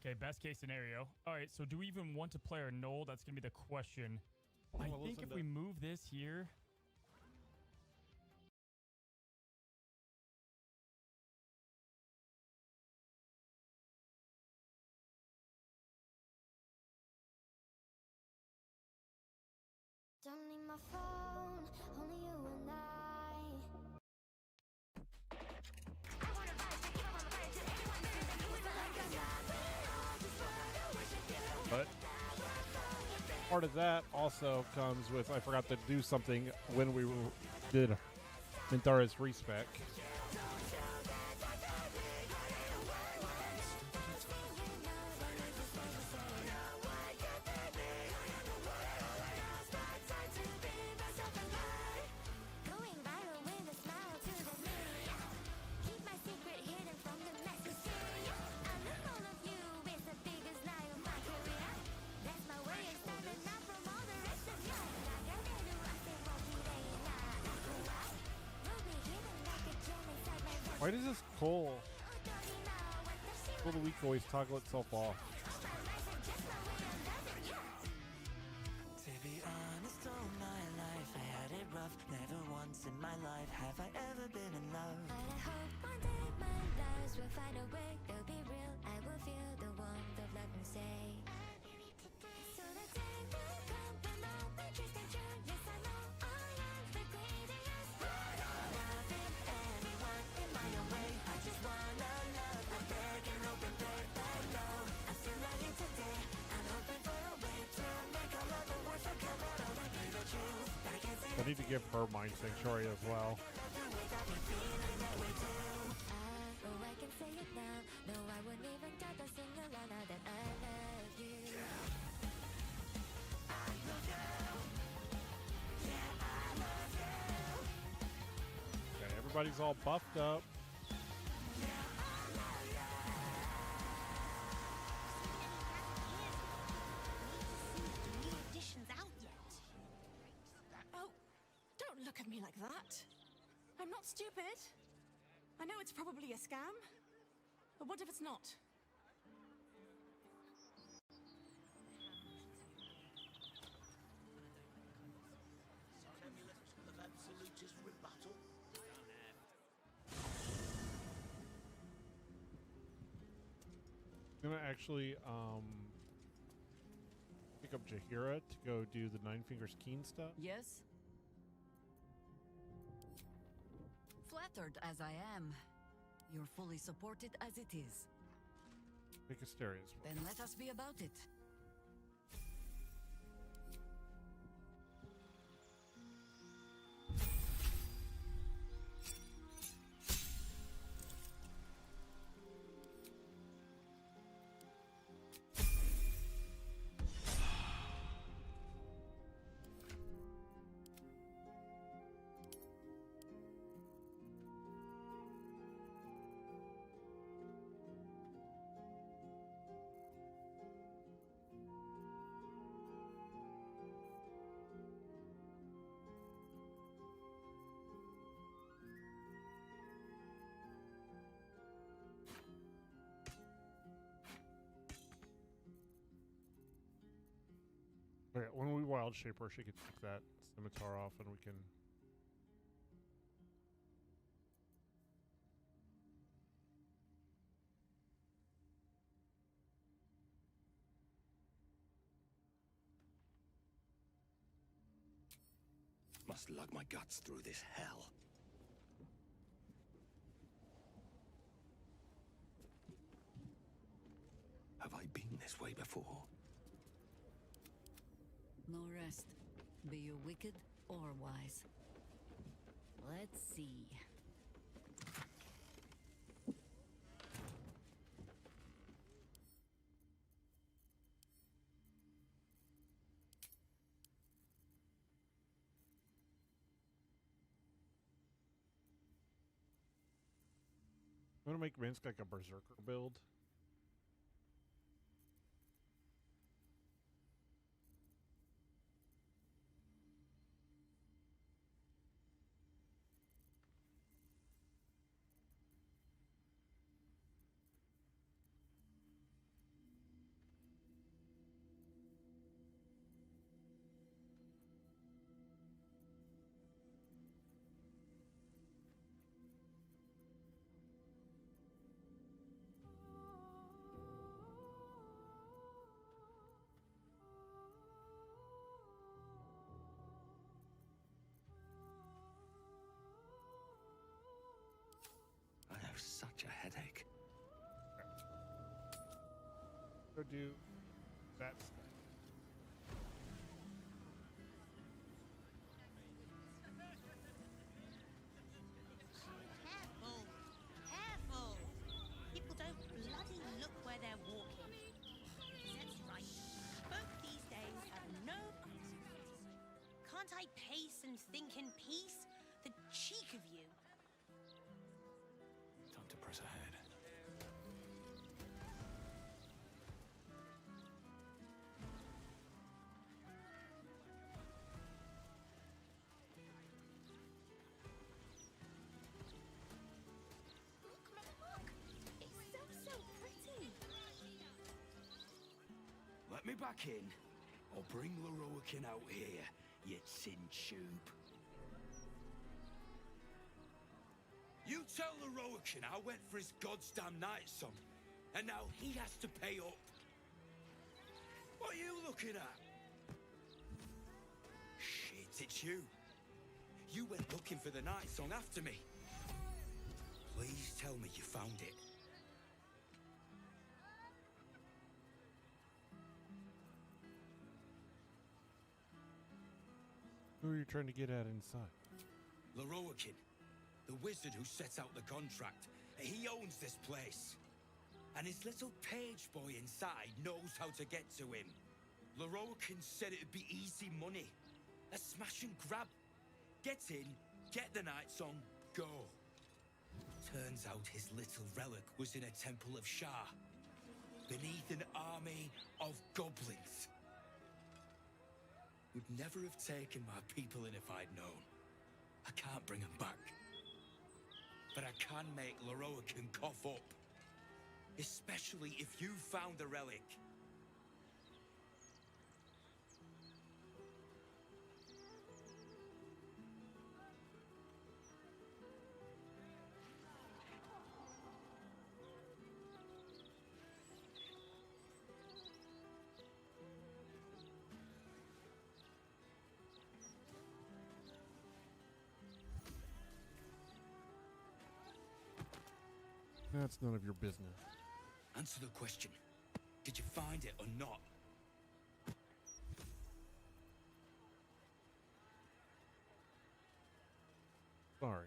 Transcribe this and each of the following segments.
Okay, best case scenario. All right, so do we even want to play our null? That's going to be the question. I think if we move this here... Don't need my phone, only you and I. But part of that also comes with I forgot to do something when we did Minthara's respec. Why does this pull the week always toggle itself off? To be honest, all my life I had it rough. Never once in my life have I ever been in love. But I hope one day my lives will find a way. They'll be real, I will feel the warmth of love and say. So the day will come when all the truth and true. Yes, I know I am the greatest. Loving anyone in my own way. I just wanna love. I beg and hope and pray, but no, I'm still lying today. I'm hoping for a way to make all of the words that come out of the truth. But I can't say I need to give her Mind Sanctuary as well. Oh, I can say it now. No, I wouldn't even doubt a single line now that I love you. I love you. Yeah, I love you. Okay, everybody's all buffed up. New edition's out yet. Oh, don't look at me like that. I'm not stupid. I know it's probably a scam, but what if it's not? I'm gonna actually pick up Jaheira to go do the Nine Fingers Keen stuff. Yes? Flattered as I am, you're fully supported as it is. Pick Asteria's. Then let us be about it. Okay, when we wild shape her, she could take that scimitar off and we can... Must lug my guts through this hell. Have I been this way before? No rest. Be you wicked or wise. Let's see. I'm gonna make Minsk like a berserker build. Go do that stuff. Careful! Careful! People don't bloody look where they're walking. That's right. Folk these days have no... Can't I pace and think in peace? The cheek of you. Time to press ahead. Look, Mum, look! It's so pretty! Let me back in, or bring Leroican out here, you tin tube. You tell Leroican I went for his goddamn night song, and now he has to pay up. What are you looking at? Shit, it's you. You went looking for the night song after me. Please tell me you found it. Who are you trying to get at inside? Leroican, the wizard who set out the contract. He owns this place. And his little page boy inside knows how to get to him. Leroican said it'd be easy money. A smash and grab. Get in, get the night song, go. Turns out his little relic was in a temple of Shah, beneath an army of goblins. Would never have taken my people in if I'd known. I can't bring them back. But I can make Leroican cough up. Especially if you found the relic. That's none of your business. Answer the question. Did you find it or not? Sorry,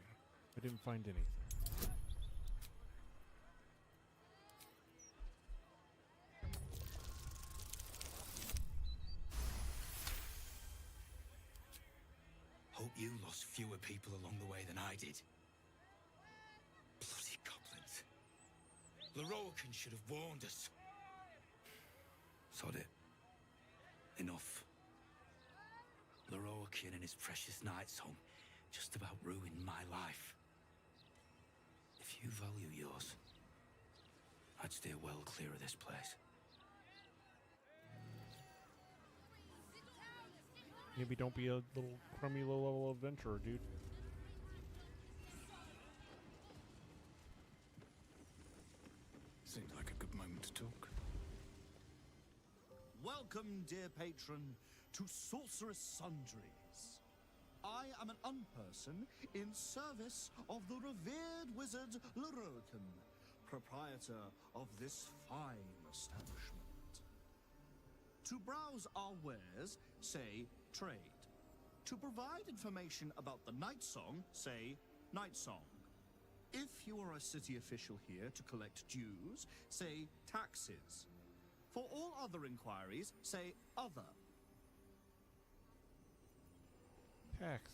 I didn't find anything. Hope you lost fewer people along the way than I did. Bloody goblins. Leroican should have warned us. Sod it. Enough. Leroican and his precious night song just about ruined my life. If you value yours, I'd steer well clear of this place. Maybe don't be a little crummy low-level adventurer, dude. Seems like a good moment to talk. Welcome, dear patron, to Sorceress Sundries. I am an unperson in service of the revered wizard Leroican, proprietor of this fine establishment. To browse our wares, say trade. To provide information about the night song, say night song. If you are a city official here to collect dues, say taxes. For all other inquiries, say other. Tax.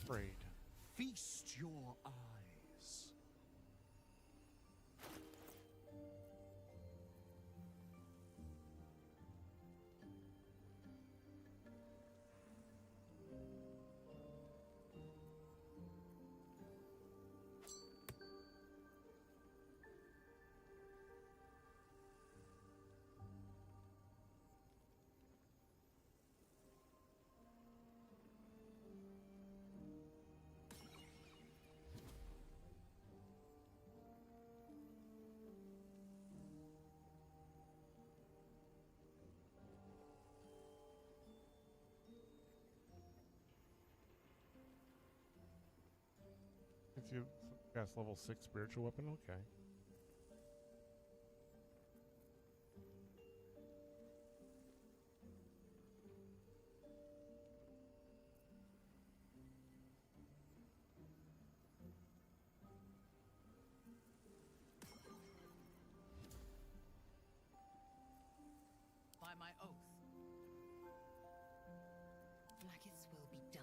Afraid. Feast your eyes. If you cast level 6 spiritual weapon, okay. maggots will be done.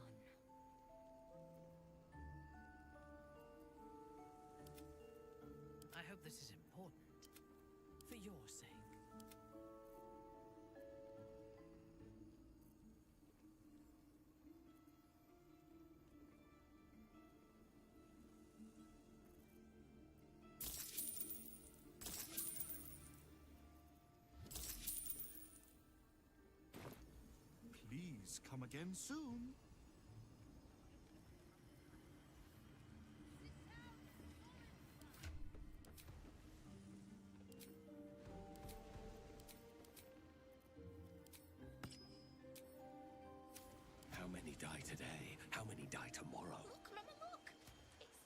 I hope this is important. For your sake. Please come again soon. How many die today? How many die tomorrow? Look, Mama, look!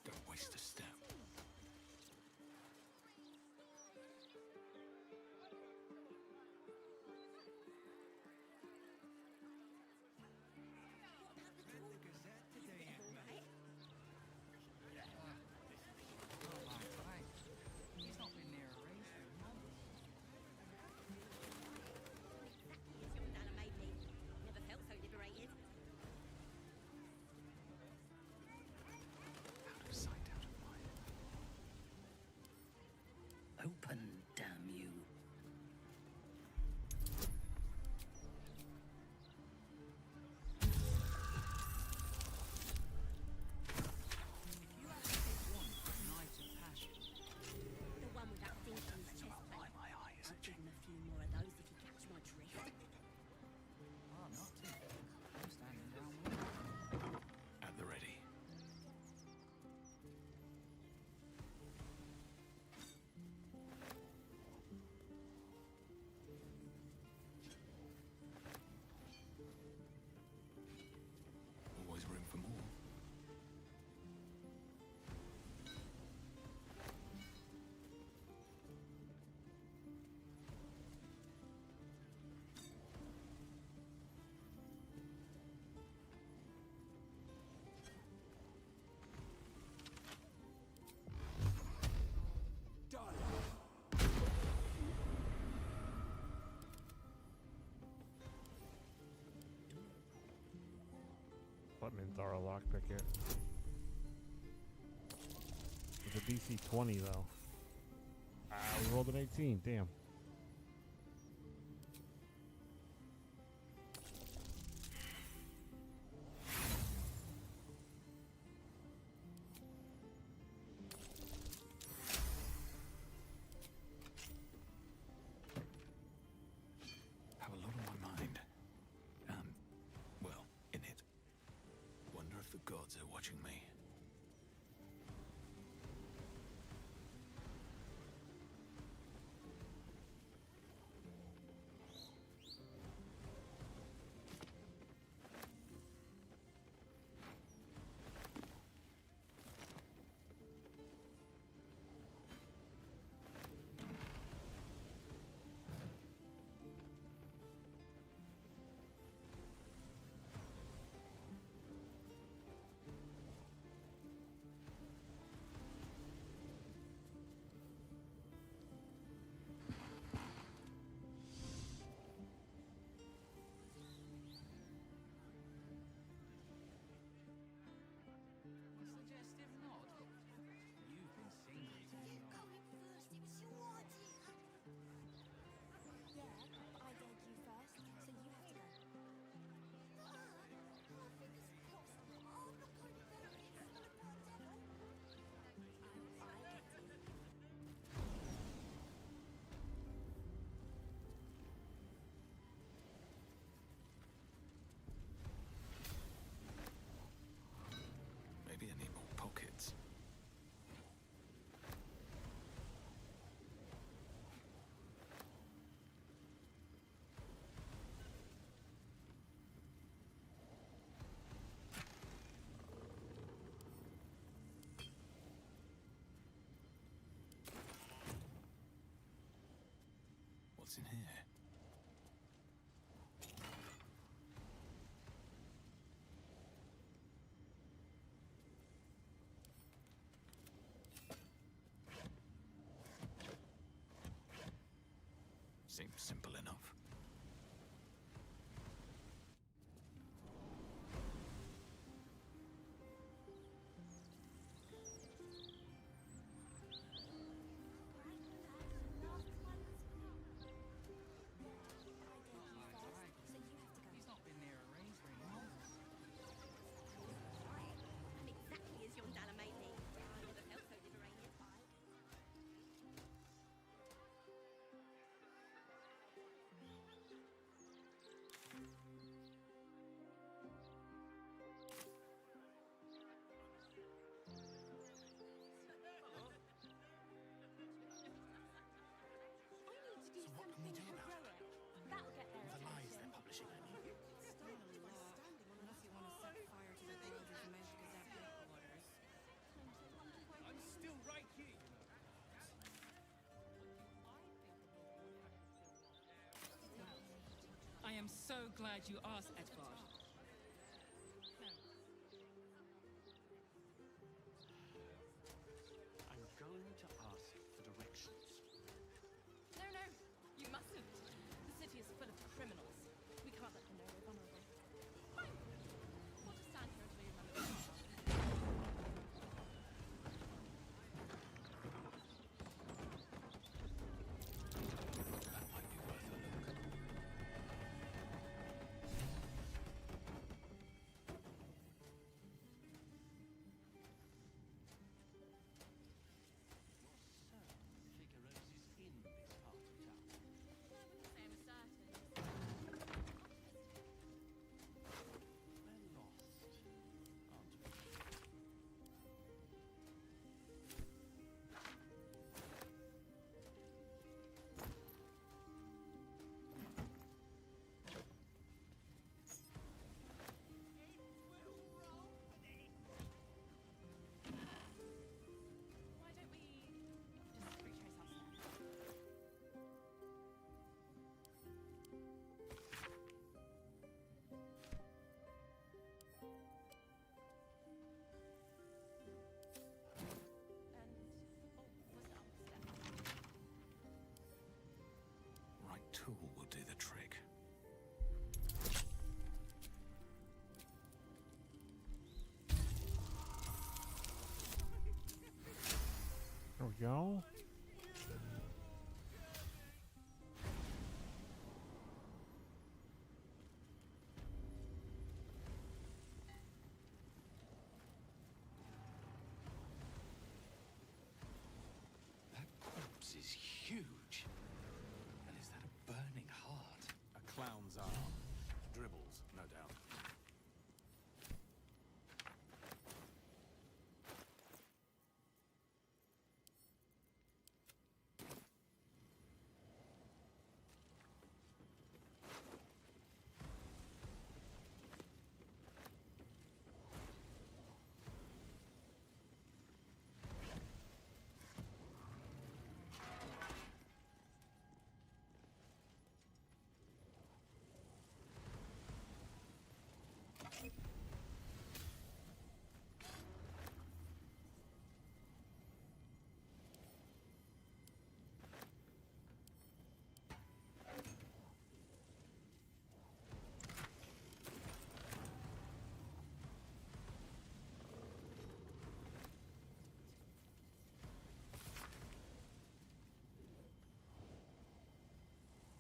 Don't waste a step. He's not been near a race for months. Never felt so liberated. Out of sight, out of mind. Open, damn you. If you had to pick one night of passion, The one with that thing on his chest plate. My eye is I'll give him a few more of those if you catch my drift. oh, not too. I'm standing down with you. at the ready. Always room for more. Let Minthara lockpick it. With a DC 20 though. Ah, we rolled an 18. Damn. Have a lot on my mind. Well, in it. Wonder if the gods are watching me. A suggestive nod. You've been singing too long. Going first, it was your idea. Yeah, but I dared you first, so you have to go. Fingers crossed. Oh, not going there. It's not a devil. I get it. Maybe I need more pockets. What's in here? Seems simple enough. so glad you asked, Edvard. I'm going to ask for directions. No, no, you mustn't. The city is full of criminals. We can't let them know we're vulnerable. Fine. We'll just stand here until you remember the car. That might be worth a look. Figueroa's is in this part of town. I wouldn't say I'm certain. We're lost, aren't we? Why don't we just retrace our steps? Right tool will do the trick. There we go. That corpse is huge. And is that a burning heart? A clown's arm. Dribbles, no doubt.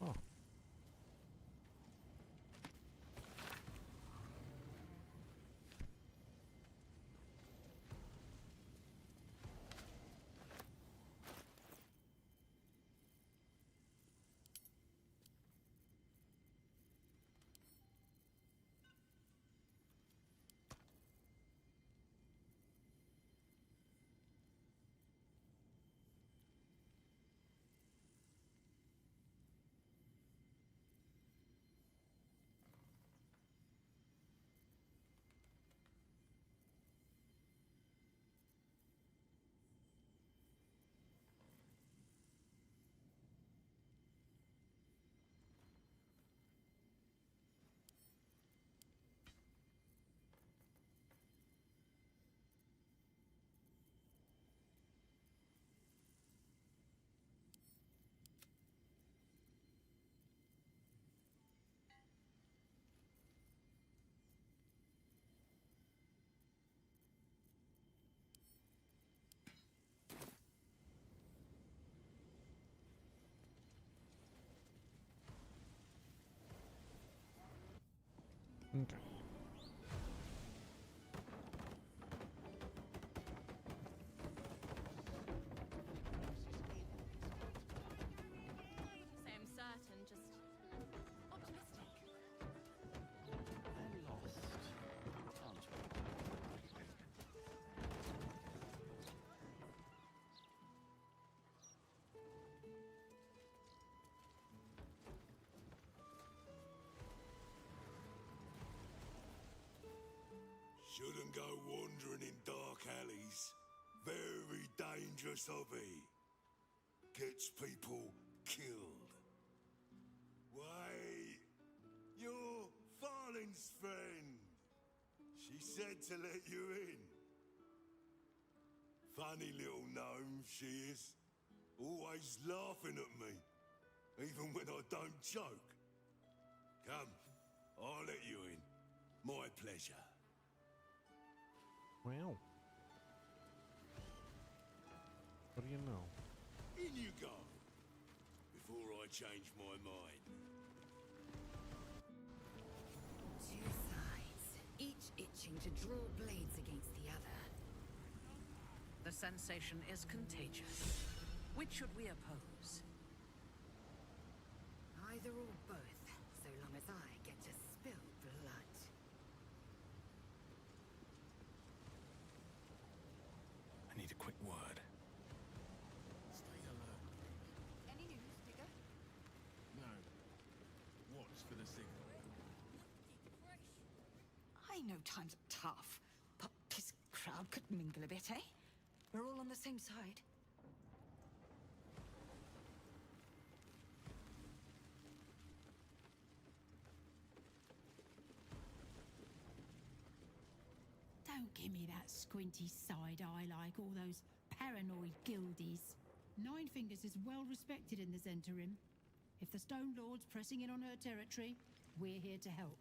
Oh. Okay. Say I'm certain, just optimistic. We're lost, aren't we? Shouldn't go wandering in dark alleys. Very dangerous hobby. Gets people killed. Wait, you're friend. She said to let you in. Funny little gnome she is. Always laughing at me, even when I don't joke. Come, I'll let you in. My pleasure. Well. What do you know? In you go. Before I change my mind. Two sides, each itching to draw blades against the other. The sensation is contagious. Which should we oppose? Either or both, so long as I get to spill blood. I need a quick word. Stay alert. Any news, Digger? No. Watch for the signal. I know times are tough, but this crowd could mingle a bit, eh? We're all on the same side. Don't give me that squinty side eye like all those paranoid guildies. Nine Fingers is well respected in the Zentarim. If the Stone Lord's pressing in on her territory, we're here to help.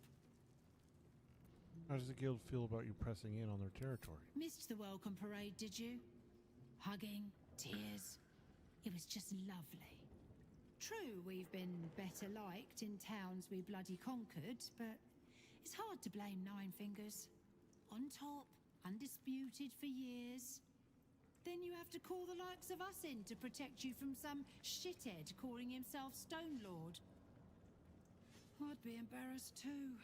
How does the guild feel about you pressing in on their territory? Missed the welcome parade, did you? Hugging, tears. It was just lovely. True, we've been better liked in towns we bloody conquered, but it's hard to blame Nine Fingers. On top, undisputed for years. Then you have to call the likes of us in to protect you from some shithead calling himself Stone Lord. I'd be embarrassed too.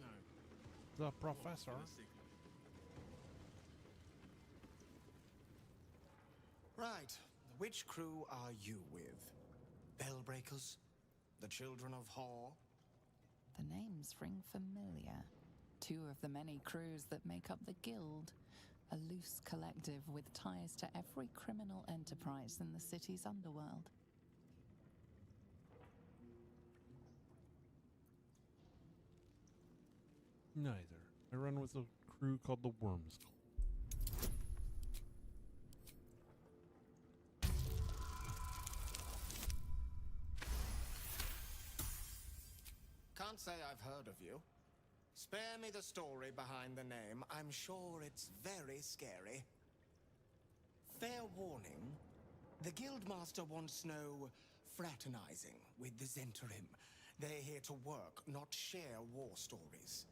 No. The professor. Watch for the signal. Right. Which crew are you with? Bellbreakers? The Children of Hor? The names ring familiar. Two of the many crews that make up the Guild. A loose collective with ties to every criminal enterprise in the city's underworld. Neither. I run with a crew called the Wormskull. Can't say I've heard of you. Spare me the story behind the name. I'm sure it's very scary. Fair warning, the Guildmaster wants no fraternizing with the Zentarim. They're here to work, not share war stories.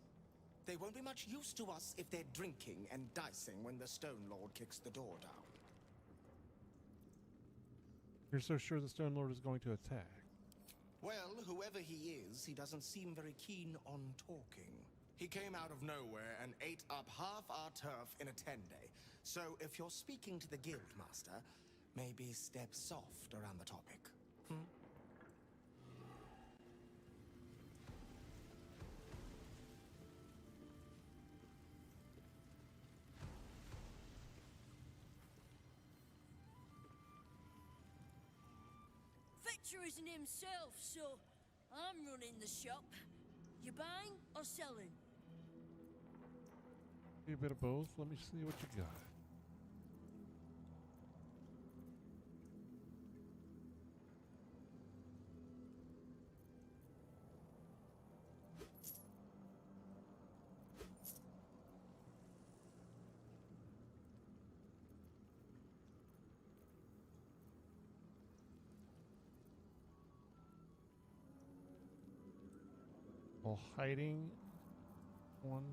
They won't be much use to us if they're drinking and dicing when the Stone Lord kicks the door down. You're so sure the Stone Lord is going to attack? Well, whoever he is, he doesn't seem very keen on talking. He came out of nowhere and ate up half our turf in a 10-day. So if you're speaking to the Guildmaster, maybe step soft around the topic. Fetcher isn't himself, so I'm running the shop. You buying or selling? A bit of both. Let me see what you got. Well, hiding one.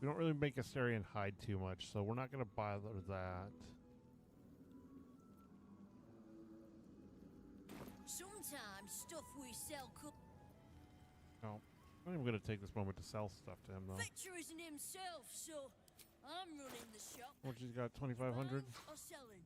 We don't really make Astarion hide too much, so we're not going to bother that. Sometimes stuff we sell could. No, I'm not even going to take this moment to sell stuff to him, though. Fetcher isn't himself, so I'm running the shop. What, she's got 2,500? Or selling?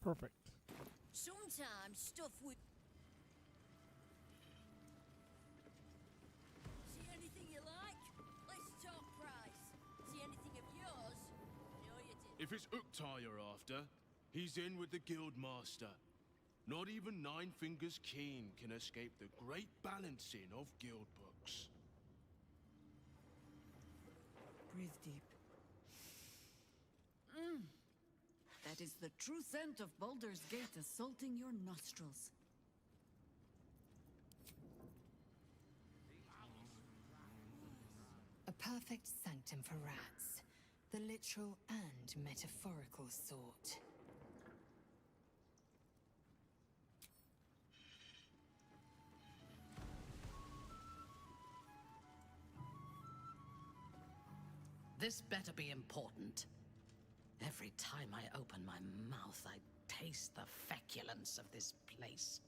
Perfect. Sometimes stuff we... See anything you like? Let's talk price. See anything of yours? No, you didn't. If it's Uktar you're after, he's in with the Guildmaster. Not even Nine Fingers Keen can escape the great balancing of guild books. Breathe deep. That is the true scent of Baldur's Gate assaulting your nostrils. A perfect sanctum for rats. The literal and metaphorical sort. This better be important. Every time I open my mouth, I taste the feculence of this place.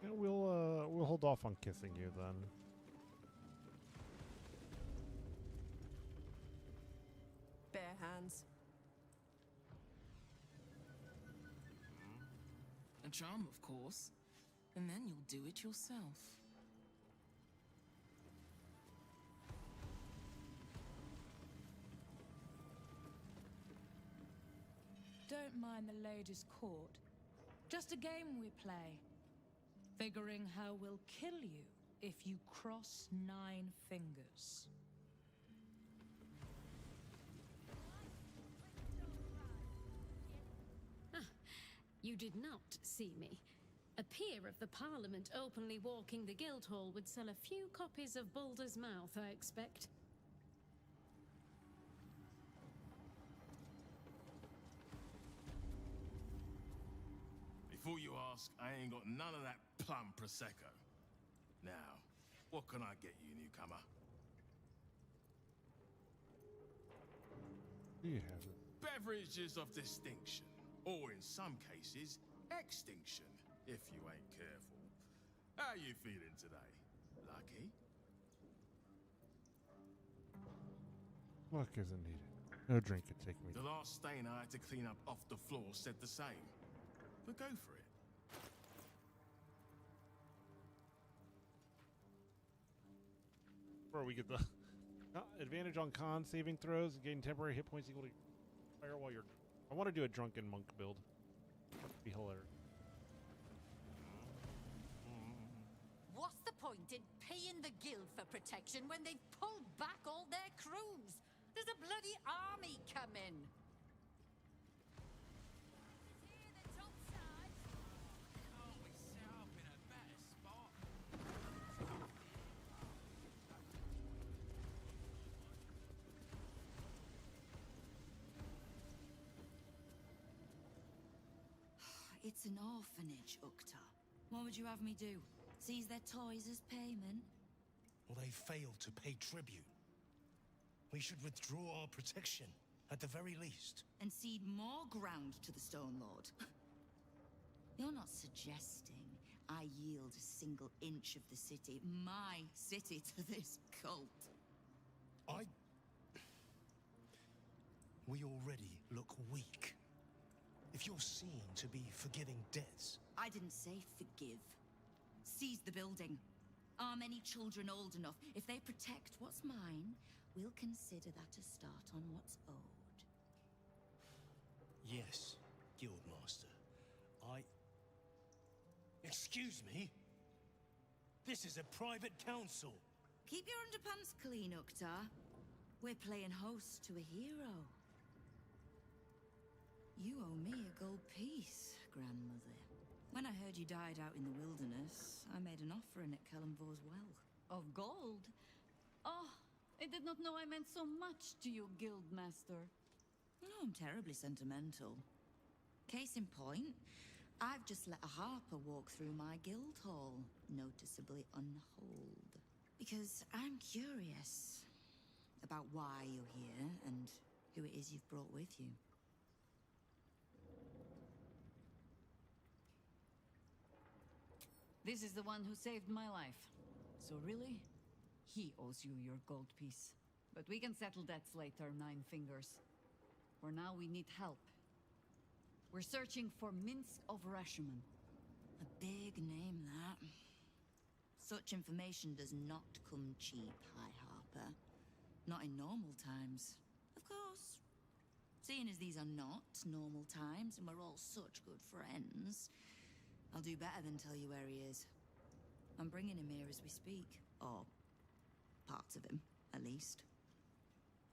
Yeah, we'll hold off on kissing you then. Bare hands. A charm, of course. And then you'll do it yourself. Don't mind the ladies' court. Just a game we play. Figuring how we'll kill you if you cross 9 fingers. You did not see me. A peer of the Parliament openly walking the Guildhall would sell a few copies of Baldur's Mouth, I expect. Before you ask, I ain't got none of that plum Prosecco. Now, what can I get you, newcomer? You have it. Beverages of distinction, or in some cases, extinction, if you ain't careful. How you feeling today? Lucky? Luck isn't needed. No drink could take me. The last stain I had to clean up off the floor said the same. But go for it. Where we get the advantage on con saving throws and gain temporary hit points equal to fire while you're... I want to do a drunken monk build. That'd be hilarious. What's the point in paying the guild for protection when they've pulled back all their crews? There's a bloody army coming. It's an orphanage, Uktar. What would you have me do? Seize their toys as payment? Well, they failed to pay tribute. We should withdraw our protection, at the very least. And cede more ground to the Stone Lord? You're not suggesting I yield a single inch of the city, my city, to this cult? We already look weak. If you're seen to be forgiving debts... I didn't say forgive. Seize the building. Arm any children old enough. If they protect what's mine, we'll consider that a start on what's owed. Yes, Guildmaster. Excuse me? This is a private council. Keep your underpants clean, Uktar. We're playing host to a hero. You owe me a gold piece, grandmother. When I heard you died out in the wilderness, I made an offering at Kellenvor's well. Of gold? Oh, I did not know I meant so much to you, Guildmaster. No, I'm terribly sentimental. Case in point, I've just let a harper walk through my guild hall, noticeably unholed. Because I'm curious about why you're here and who it is you've brought with you. This is the one who saved my life. So really, he owes you your gold piece. But we can settle debts later, Nine Fingers. For now, we need help We're searching for Minsk of Rashomon. A big name, that. Such information does not come cheap, High Harper. Not in normal times. Of course. Seeing as these are not normal times and we're all such good friends, I'll do better than tell you where he is. I'm bringing him here as we speak. Or parts of him, at least.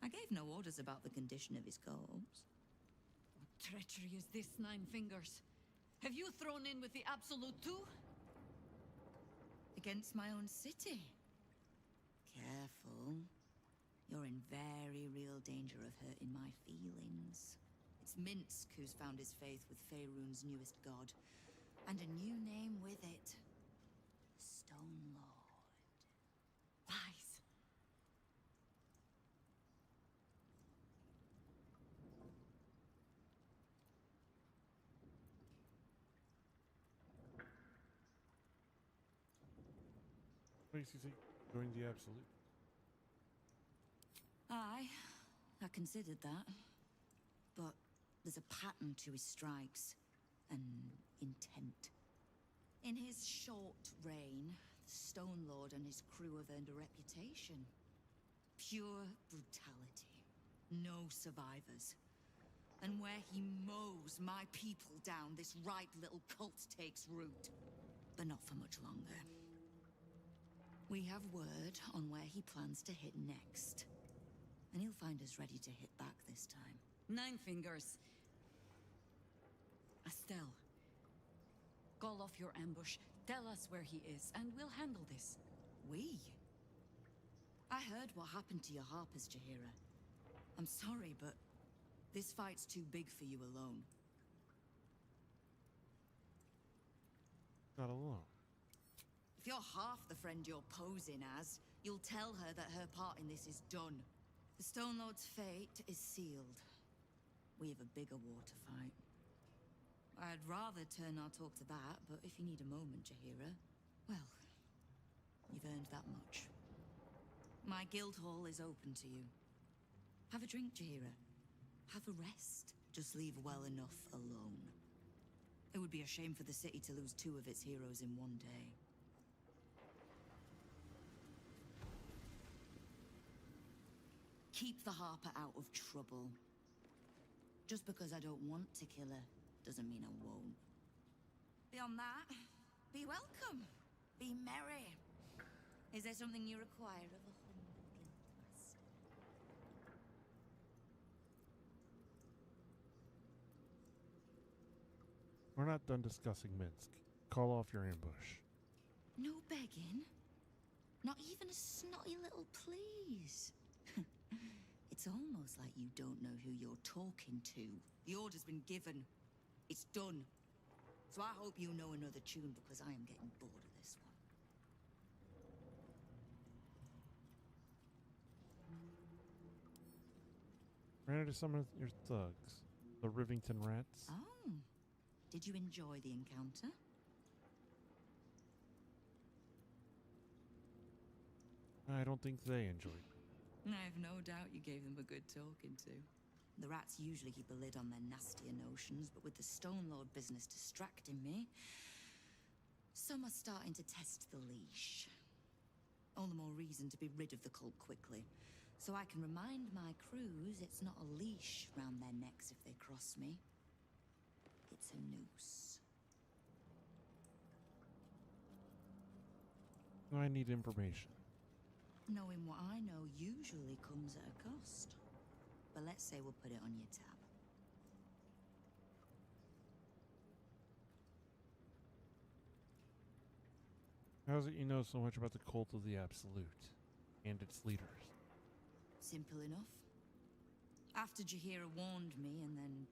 I gave no orders about the condition of his corpse. What treachery is this, Nine Fingers? Have you thrown in with the Absolute too? Against my own city. Careful. You're in very real danger of hurting my feelings. It's Minsk who's found his faith with Faerun's newest god. And a new name with it. The Stone Lord. Lies. What makes you think going the absolute? Aye, I considered that. But there's a pattern to his strikes. An intent. In his short reign, the Stone Lord and his crew have earned a reputation. Pure brutality. No survivors. And where he mows my people down, this ripe little cult takes root. But not for much longer. We have word on where he plans to hit next. And he'll find us ready to hit back this time. Nine Fingers. Estelle. Call off your ambush, tell us where he is, and we'll handle this. We? I heard what happened to your Harpers, Jaheira. I'm sorry, but this fight's too big for you alone. Not alone. If you're half the friend you're posing as, you'll tell her that her part in this is done. The Stone Lord's fate is sealed. We have a bigger war to fight. I'd rather turn our talk to that, but if you need a moment, Jaheira, well, you've earned that much. My guild hall is open to you. Have a drink, Jaheira. Have a rest. Just leave well enough alone. It would be a shame for the city to lose 2 of its heroes in one day. Keep the Harper out of trouble. Just because I don't want to kill her doesn't mean I won't. Beyond that, be welcome. Be merry. Is there something you require of a humble guildmaster? We're not done discussing Minsk. Call off your ambush. No begging? Not even a snotty little please? It's almost like you don't know who you're talking to. The order's been given. It's done. So I hope you know another tune because I am getting bored of this one. Ran into some of your thugs. The Rivington Rats. Oh. Did you enjoy the encounter? I don't think they enjoyed it. I have no doubt you gave them a good talking to. The rats usually keep a lid on their nastier notions, but with the Stone Lord business distracting me, some are starting to test the leash. All the more reason to be rid of the cult quickly, so I can remind my crews it's not a leash round their necks if they cross me. It's a noose. I need information. Knowing what I know usually comes at a cost. But let's say we'll put it on your tab. How is it you know so much about the cult of the Absolute and its leaders? Simple enough. After Jaheira warned me and then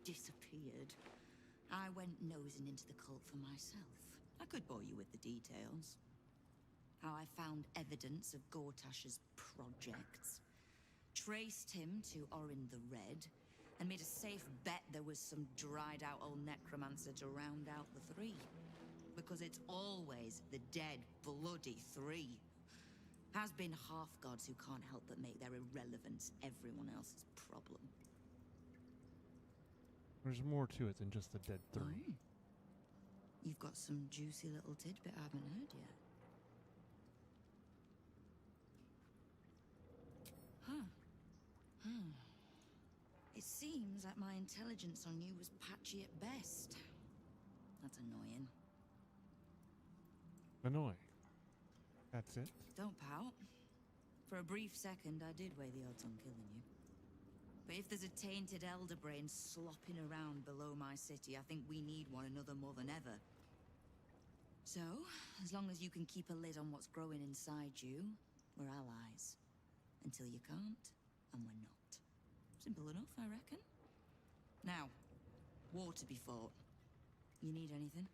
disappeared, I went nosing into the cult for myself. I could bore you with the details. How I found evidence of Gortash's projects, traced him to Orin the Red, and made a safe bet there was some dried-out old necromancer to round out the 3. Because it's always the dead, bloody 3. Has been half-gods who can't help but make their irrelevance everyone else's problem. There's more to it than just the dead three. Oh. You've got some juicy little tidbit I haven't heard yet. Huh. It seems like my intelligence on you was patchy at best. That's annoying. Annoying. That's it? Don't pout. For a brief second, I did weigh the odds on killing you. But if there's a tainted elder brain slopping around below my city, I think we need one another more than ever. So, as long as you can keep a lid on what's growing inside you, we're allies. Until you can't, and we're not. Simple enough, I reckon. Now, war to be fought. You need anything?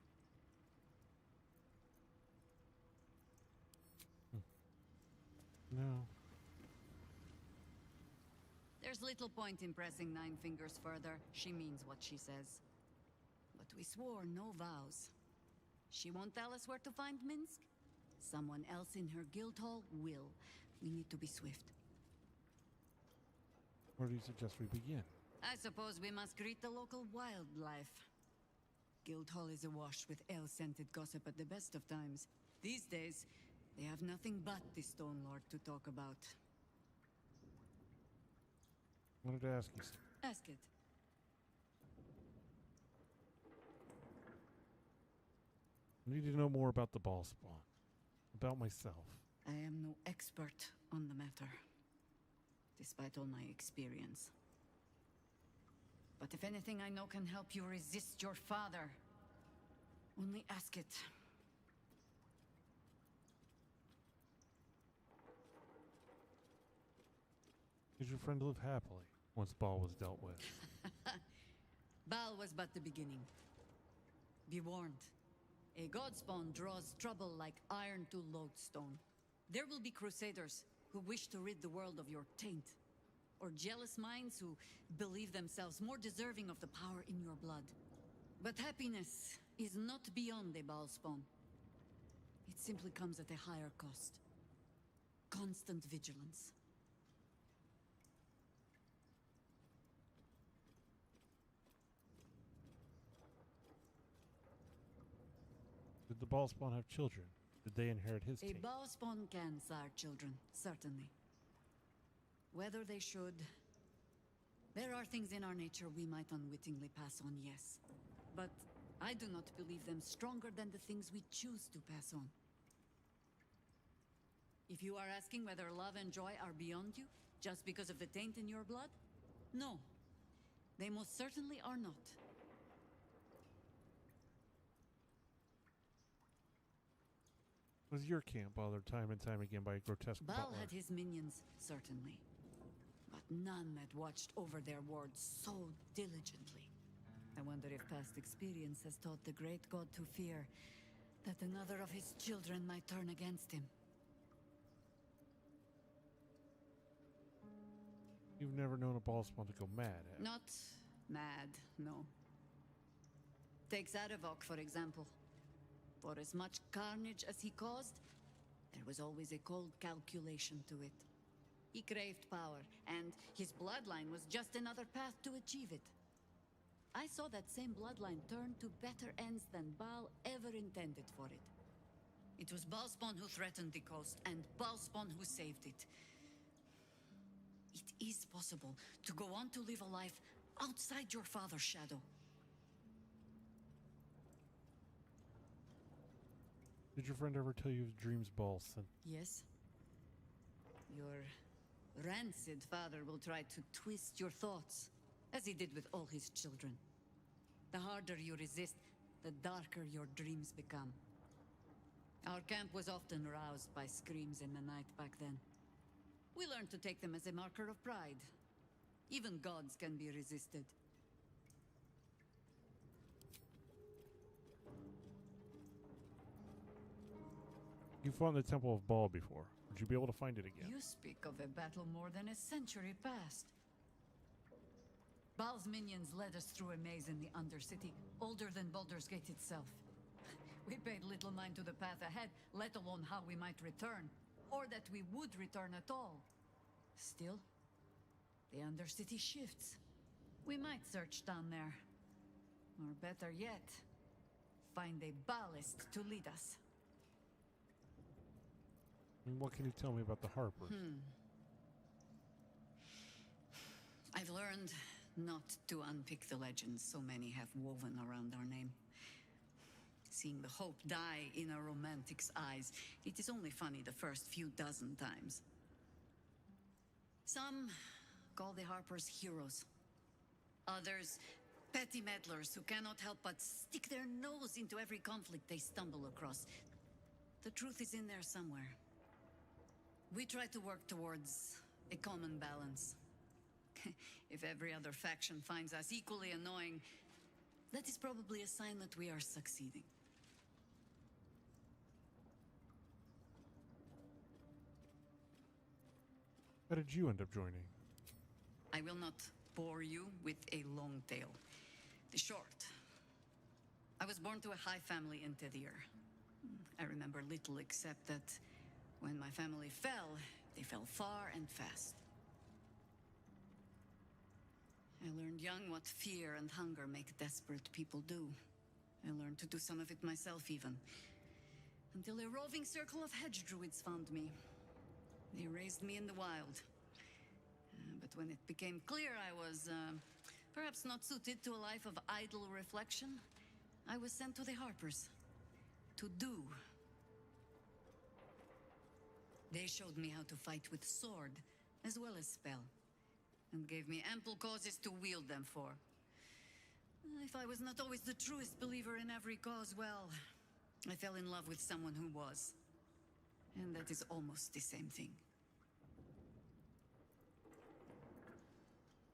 No. There's little point in pressing Nine Fingers further. She means what she says. But we swore no vows. She won't tell us where to find Minsk. Someone else in her guild hall will. We need to be swift. Where do you suggest we begin? I suppose we must greet the local wildlife. Guildhall is awash with ale-scented gossip at the best of times. These days, they have nothing but the Stone Lord to talk about. I wanted to ask you something. Ask it. I need to know more about the ball spawn. About myself. I am no expert on the matter, despite all my experience. But if anything I know can help you resist your father, only ask it. Did your friend live happily once Ball was dealt with? Baal was but the beginning. Be warned. A godspawn draws trouble like iron to lodestone. There will be crusaders who wish to rid the world of your taint, or jealous minds who believe themselves more deserving of the power in your blood. But happiness is not beyond a Baal spawn. It simply comes at a higher cost. Constant vigilance. Did the ball spawn have children? Did they inherit his A taint? Baal spawn can sire children, certainly. Whether they should... There are things in our nature we might unwittingly pass on, yes. But I do not believe them stronger than the things we choose to pass on. If you are asking whether love and joy are beyond you, just because of the taint in your blood? No. They most certainly are not. Was your camp bothered time and time again by a grotesque Baal butler? had his minions, certainly. But none that watched over their wards so diligently. I wonder if past experience has taught the great god to fear that another of his children might turn against him. You've never known a ball spawn to go mad, have you? Not mad, no. Take Zarevok, for example. For as much carnage as he caused, there was always a cold calculation to it. He craved power, and his bloodline was just another path to achieve it. I saw that same bloodline turn to better ends than Baal ever intended for it. It was Baalspawn who threatened the coast, and Baalspawn who saved it. It is possible to go on to live a life outside your father's shadow. Did your friend ever tell you his dreams Ball sent? Yes. Your rancid father will try to twist your thoughts, as he did with all his children. The harder you resist, the darker your dreams become. Our camp was often roused by screams in the night back then. We learned to take them as a marker of pride. Even gods can be resisted. You fought in the Temple of Baal before. Would you be able to find it again? You speak of a battle more than a century past. Baal's minions led us through a maze in the Undercity, older than Baldur's Gate itself. We paid little mind to the path ahead, let alone how we might return, or that we would return at all. Still, the Undercity shifts. We might search down there, Or better yet, find a ballast to lead us. And what can you tell me about the Harpers? I've learned not to unpick the legends so many have woven around our name. Seeing the hope die in a romantic's eyes, it is only funny the first few dozen times. Some call the Harpers heroes. Others, petty meddlers who cannot help but stick their nose into every conflict they stumble across. The truth is in there somewhere. We try to work towards a common balance. If every other faction finds us equally annoying, that is probably a sign that we are succeeding. How did you end up joining? I will not bore you with a long tale. The short. I was born to a high family in Tedir. I remember little except that when my family fell, they fell far and fast. I learned young what fear and hunger make desperate people do. I learned to do some of it myself even. Until a roving circle of hedge druids found me. They raised me in the wild. But when it became clear I was, perhaps not suited to a life of idle reflection, I was sent to the Harpers. To do. They showed me how to fight with sword, as well as spell, and gave me ample causes to wield them for. If I was not always the truest believer in every cause, well, I fell in love with someone who was. And that is almost the same thing.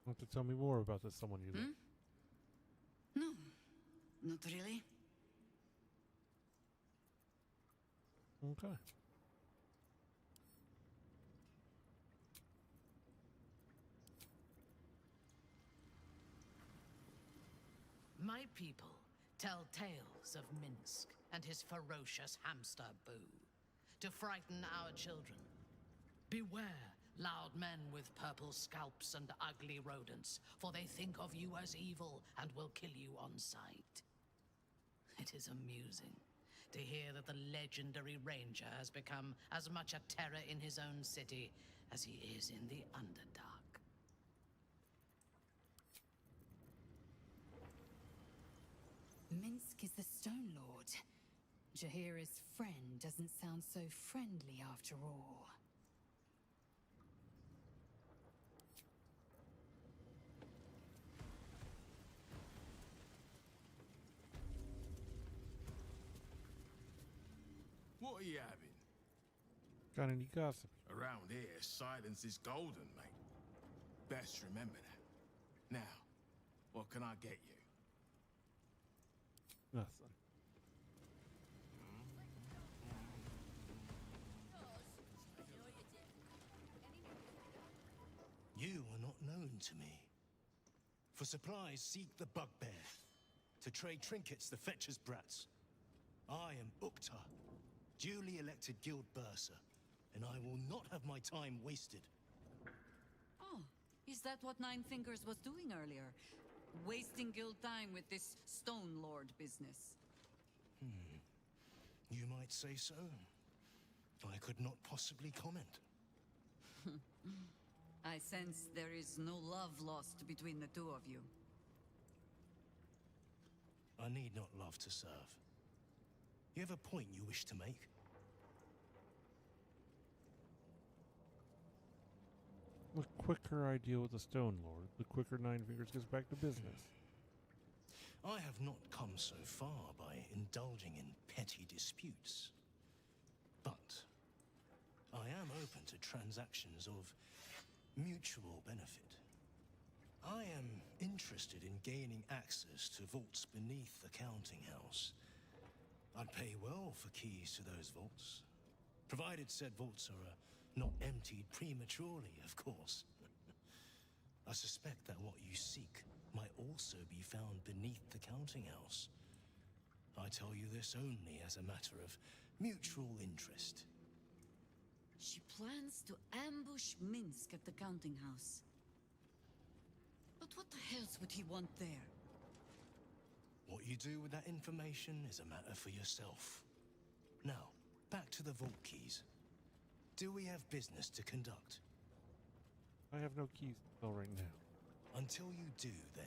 Want to tell me more about this someone you love? No, not really. Okay. My people tell tales of Minsk and his ferocious hamster Boo, to frighten our children. Beware loud men with purple scalps and ugly rodents, for they think of you as evil and will kill you on sight. It is amusing to hear that the legendary ranger has become as much a terror in his own city as he is in the Underdark. Minsk is the Stone Lord. Jahira's friend doesn't sound so friendly after all. What are you having? Got any gossip? Around here, silence is golden, mate. Best remember that. Now, what can I get you? Nothing. You are not known to me. For supplies, seek the bugbear. To trade trinkets, the fetcher's brats. I am Ukta, duly elected guild bursar, and I will not have my time wasted. Oh, is that what Nine Fingers was doing earlier? Wasting guild time with this Stone Lord business? You might say so. I could not possibly comment. I sense there is no love lost between the two of you. I need not love to serve. You have a point you wish to make? The quicker I deal with the Stone Lord, the quicker Nine Fingers gets back to business. I have not come so far by indulging in petty disputes. But I am open to transactions of mutual benefit. I am interested in gaining access to vaults beneath the counting house. I'd pay well for keys to those vaults, provided said vaults are not emptied prematurely, of course. I suspect that what you seek might also be found beneath the counting house. I tell you this only as a matter of mutual interest. She plans to ambush Minsk at the counting house. But what the hells would he want there? What you do with that information is a matter for yourself. Now, back to the vault keys. Do we have business to conduct? I have no keys till right now. Until you do, then.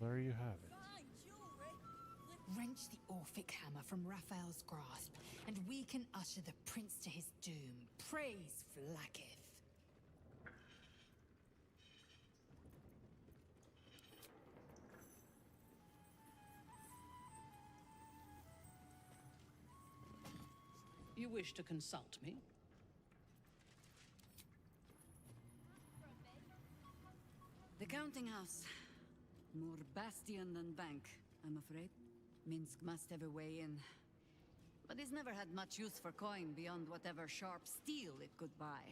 There you have it. Wrench the Orphic hammer from Raphael's grasp, and we can usher the prince to his doom. Praise Vlaakith. You wish to consult me? The counting house. More bastion than bank, I'm afraid. Minsk must have a way in. But it's never had much use for coin beyond whatever sharp steel it could buy.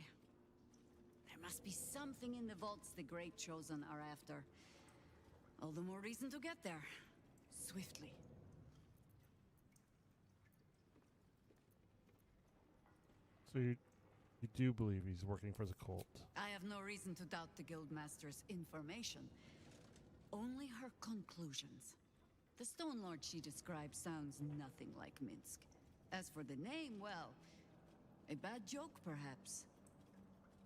There must be something in the vaults the Great Chosen are after. All the more reason to get there. Swiftly. So you do believe he's working for the cult? I have no reason to doubt the Guildmaster's information. Only her conclusions. The Stone Lord she describes sounds nothing like Minsk. As for the name, well, a bad joke perhaps.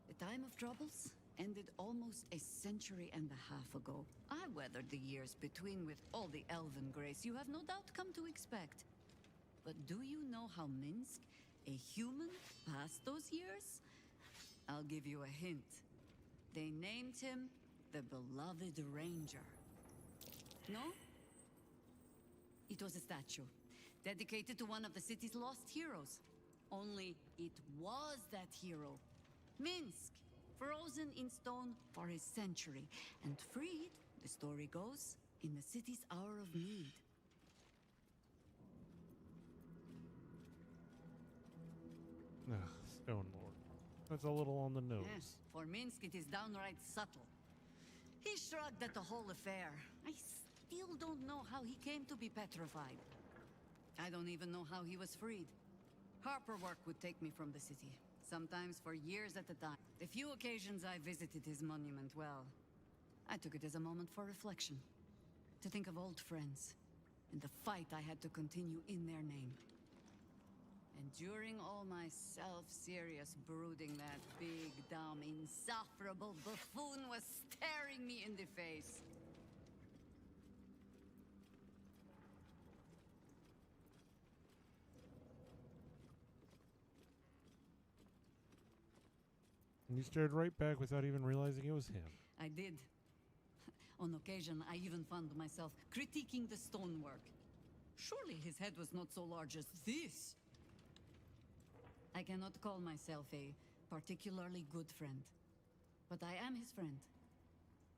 The time of troubles ended almost a century and a half ago. I weathered the years between with all the elven grace you have no doubt come to expect. But do you know how Minsk, a human, passed those years? I'll give you a hint. They named him the Beloved Ranger. No? It was a statue, dedicated to one of the city's lost heroes. Only it was that hero, Minsk, frozen in stone for a century, and freed, the story goes, in the city's hour of need. Stone Lord. That's a little on the nose. Yes, for Minsk it is downright subtle. He shrugged at the whole affair. I still don't know how he came to be petrified. I don't even know how he was freed. Harper work would take me from the city, sometimes for years at a time. The few occasions I visited his monument, well, I took it as a moment for reflection. To think of old friends, and the fight I had to continue in their name. And during all my self-serious brooding, that big, dumb, insufferable buffoon was staring me in the face. And you stared right back without even realizing it was him. I did. On occasion, I even found myself critiquing the stonework. Surely his head was not so large as this. I cannot call myself a particularly good friend, but I am his friend,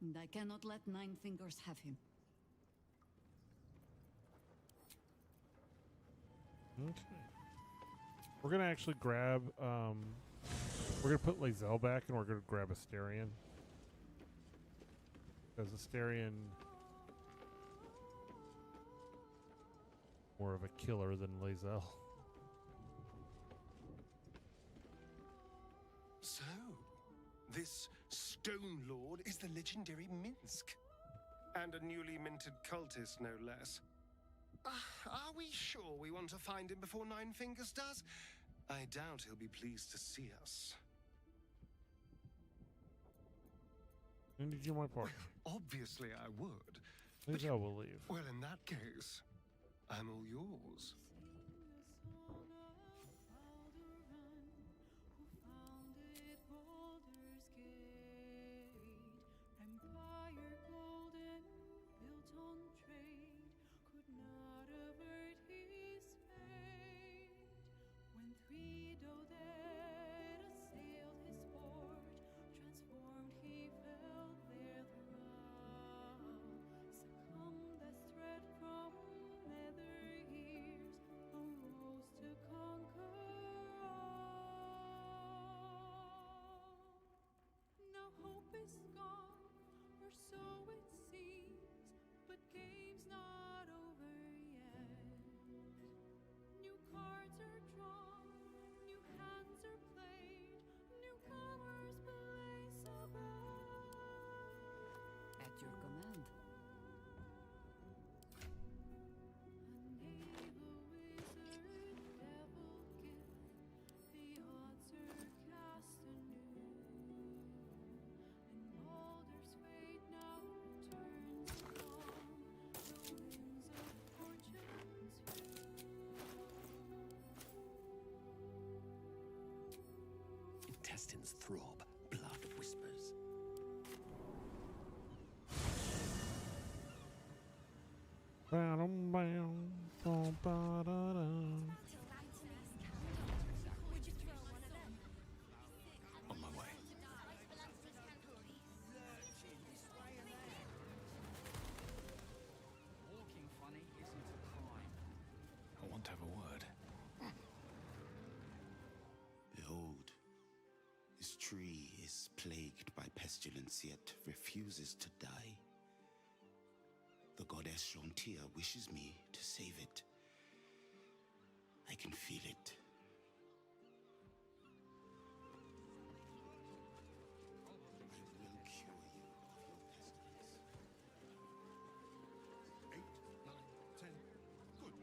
and I cannot let Nine Fingers have him. Okay. We're gonna actually grab, we're gonna put Lae'zel back and we're gonna grab Asterion. Because Asterion more of a killer than Lae'zel. So, this Stone Lord is the legendary Minsk. And a newly minted cultist, no less. Are we sure we want to find him before Nine Fingers does? I doubt he'll be pleased to see us. When did you my partner? Obviously I would. Lae'zel will leave. Well, in that case, I'm all yours. intestines throb, blood whispers. On my way. Walking funny isn't a crime. I want to have a word. Behold, this tree is plagued by pestilence, yet refuses to die. The goddess Shantia wishes me to save it. I can feel it. I will cure you of your pestilence. 8, 9, 10. Good.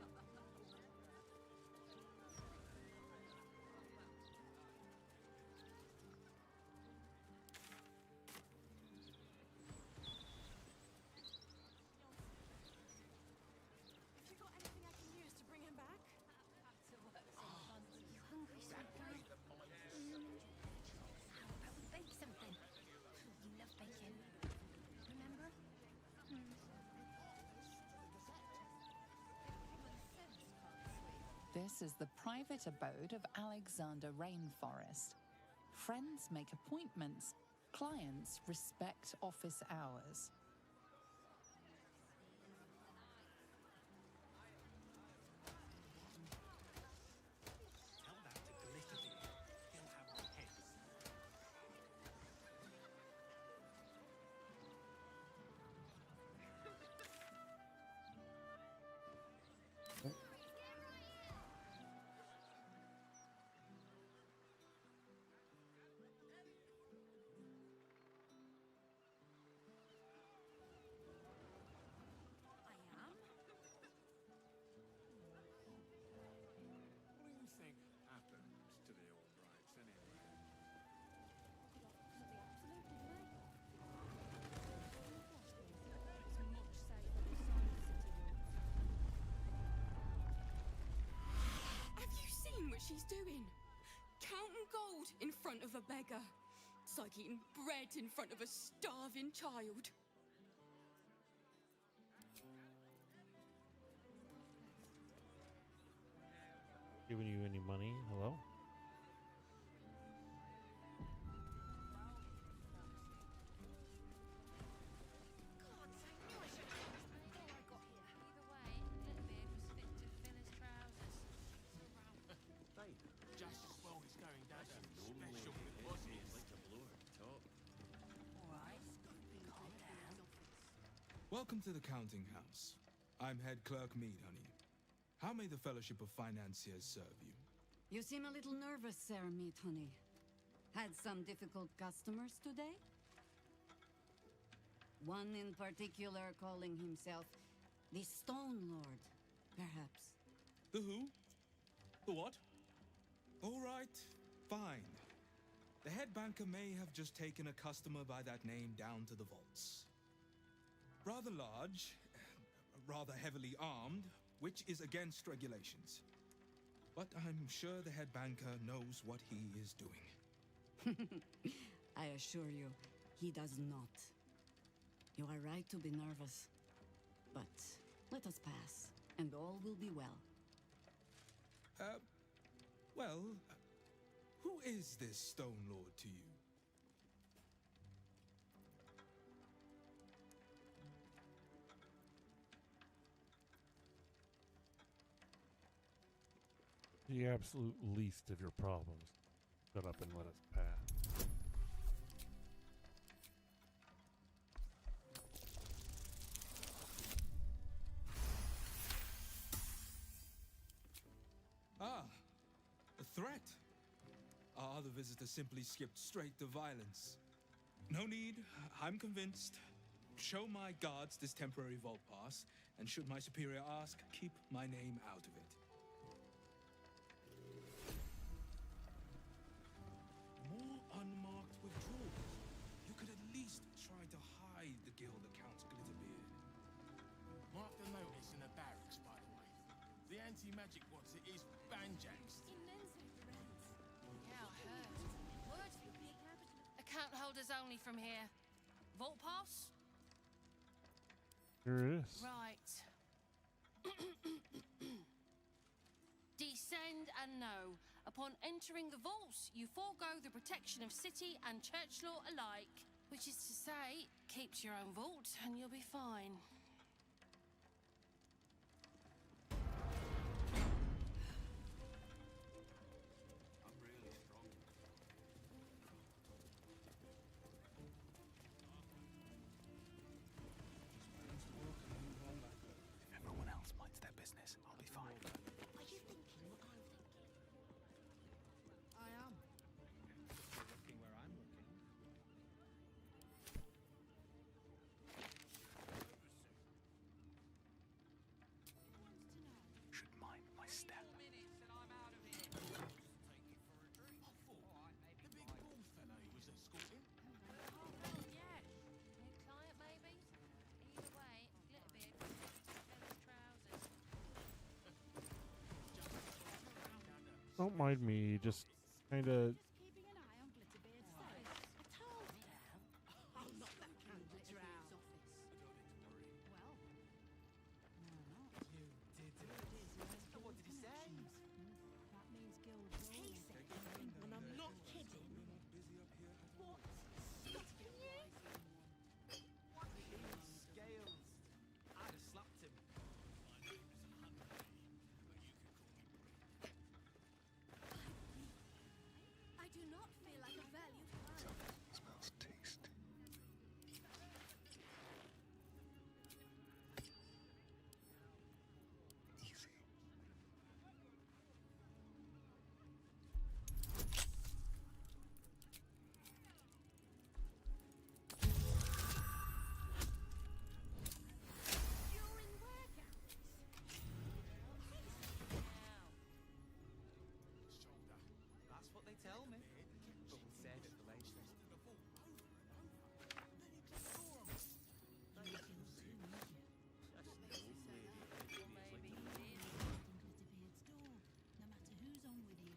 Have you got anything I can use to bring him back? You hungry, sweet guy? How about we bake something? You love bacon. Remember? This is the private abode of Alexander Rainforest. Friends make appointments, clients respect office hours. Tell that to Glitterding. He'll have our heads. What do you think happened to the Albrights anyway? Have you seen what she's doing? Counting gold in front of a beggar. It's like eating bread in front of a starving child. Giving you any money? Hello? Just as well he's going down to special deposits. Welcome to the counting house. I'm head clerk Mead, honey. How may the Fellowship of Financiers serve you? You seem a little nervous, Sir Meat Honey. Had some difficult customers today? One in particular calling himself the Stone Lord, perhaps. The who? The what? All right, fine. The head banker may have just taken a customer by that name down to the vaults. Rather large, rather heavily armed, which is against regulations. But I'm sure the head banker knows what he is doing. I assure you, he does not. You are right to be nervous. But let us pass, and all will be well. Well, who is this Stone Lord to you? The absolute least of your problems. Shut up and let us pass. Ah, a threat. Our other visitor simply skipped straight to violence. No need, I'm convinced. Show my guards this temporary vault pass, and should my superior ask, keep my name out of it. More unmarked withdrawals. You could at least try to hide the guild account's Glitterbeard. Mark the notice in the barracks, by the way. The anti-magic what's it is banjaxed. Yeah, I heard. Word's Visitors only from here. Vault pass? Here it is. Right. Descend and know. Upon entering the vaults, you forego the protection of city and church law alike. Which is to say, keep to your own vault and you'll be fine. If everyone else minds their business, I'll be fine. Are you thinking what I'm thinking? I am. You're looking where I'm looking. Should mind my step. 4 minutes and I'm out of here. The big bald fella he was escorting. Yeah. New client, maybe? Either way, Glitterbeard was his trousers. Don't mind me, just kind of. Keeping an eye on Glitterbeard's face. I told you. I'm not looking in Glitterbeard's office. Well, no, not. You did it. So what did he say? That means Guild Hall. He said, and I'm not kidding. What? Stuffing you? Scales. I'd have slapped him. I do not feel like a valued client. Smells tasty. Easy. During workouts. That's what they tell me. But we'll save it for later. Glitterbeard's door. No matter who's on with you.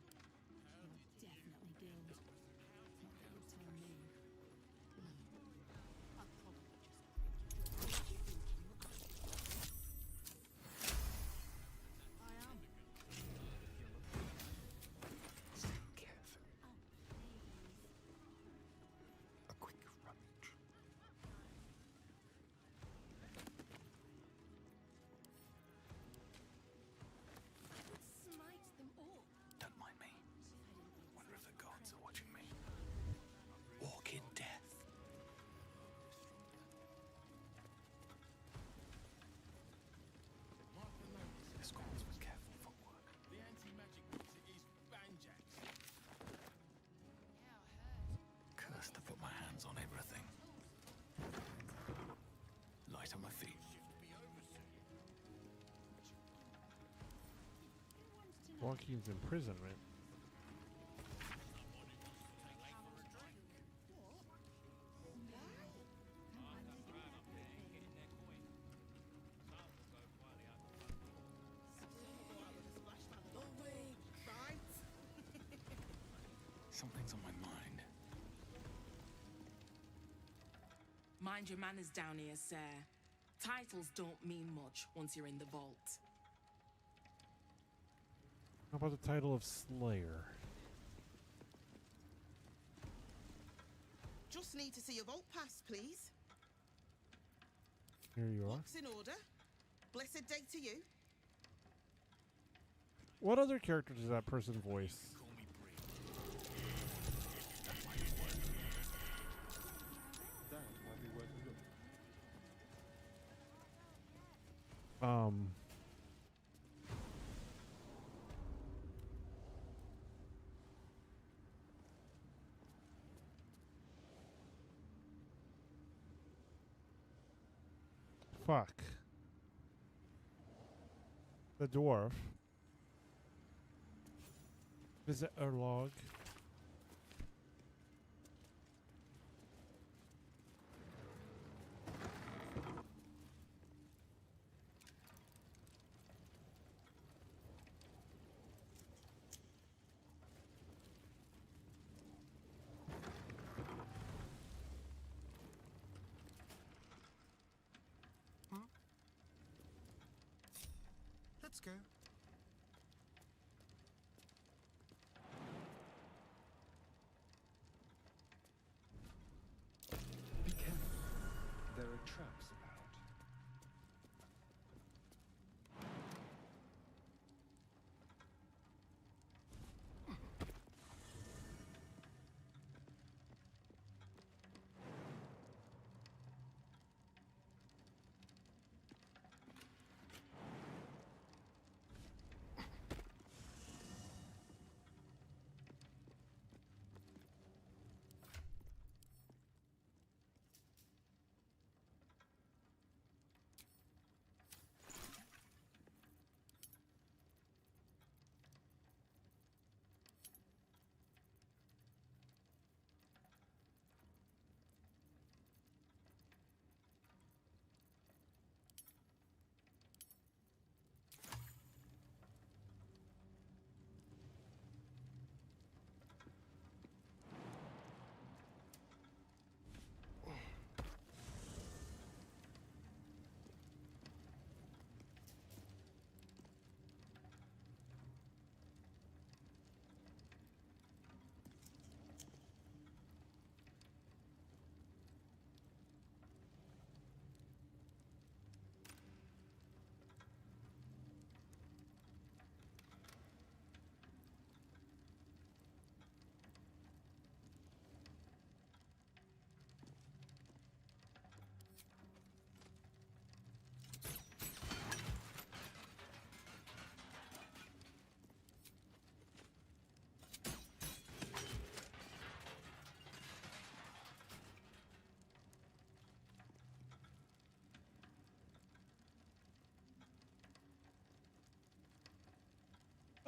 You're definitely Guild. Not that you'd tell me. I'll probably just what you thinking I am. Stay careful. A quick rummage. I would smite them all. Don't mind me. Wonder if the gods are watching me. Walk in death. Escorts with careful footwork. The anti-magic wizard is Banjax. Cursed to put my hands on everything. Light on my feet. Joaquin's imprisonment. Something's on my mind. Mind your manners down here, sir. Titles don't mean much once you're in the vault. How about the title of Slayer? Just need to see your vault pass, please. Here you are. Looks in order. Blessed day to you. What other character does that person voice? That might be worth a look. Fuck. The dwarf. Visit our log. Let's go. Be careful. There are traps about.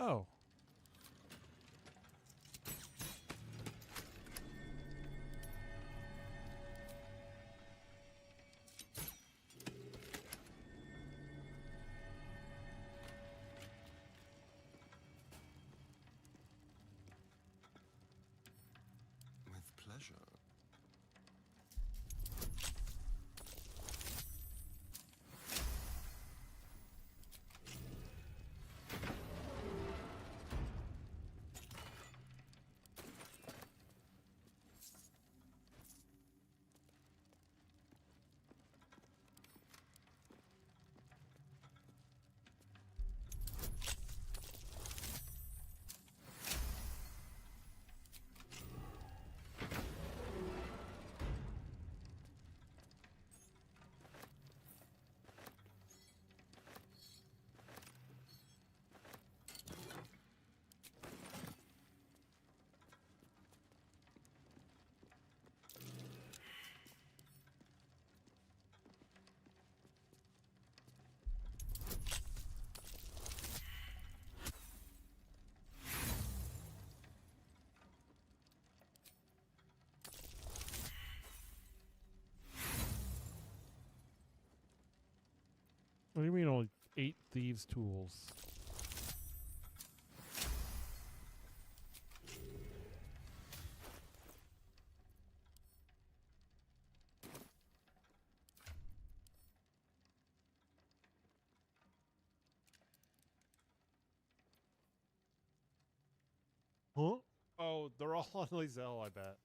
Oh. With pleasure. What do you mean only 8 thieves' tools? Huh? Oh, they're all on Lizelle, I bet.